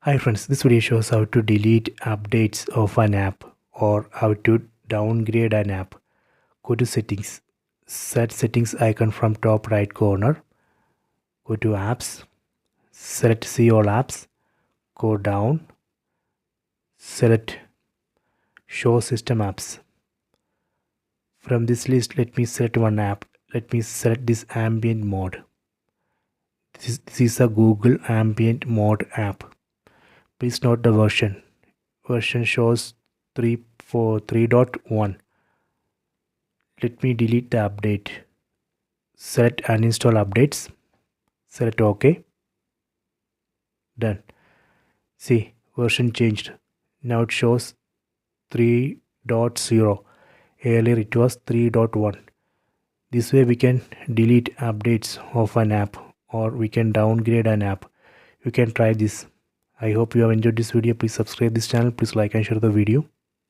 Hi friends, this video shows how to delete updates of an app or how to downgrade an app. Go to settings, set settings icon from top right corner, go to apps, select see all apps, go down, select show system apps. From this list let me select one app. Let me select this ambient mode. This is a Google ambient mode app. Please note the version. Version shows 3.1. Let me delete the update. Select uninstall updates. Select OK. Done. See, version changed. Now it shows 3.0. Earlier it was 3.1. This way we can delete updates of an app or we can downgrade an app. You can try this. I hope you have enjoyed this video. Please subscribe this channel. Please like and share the video.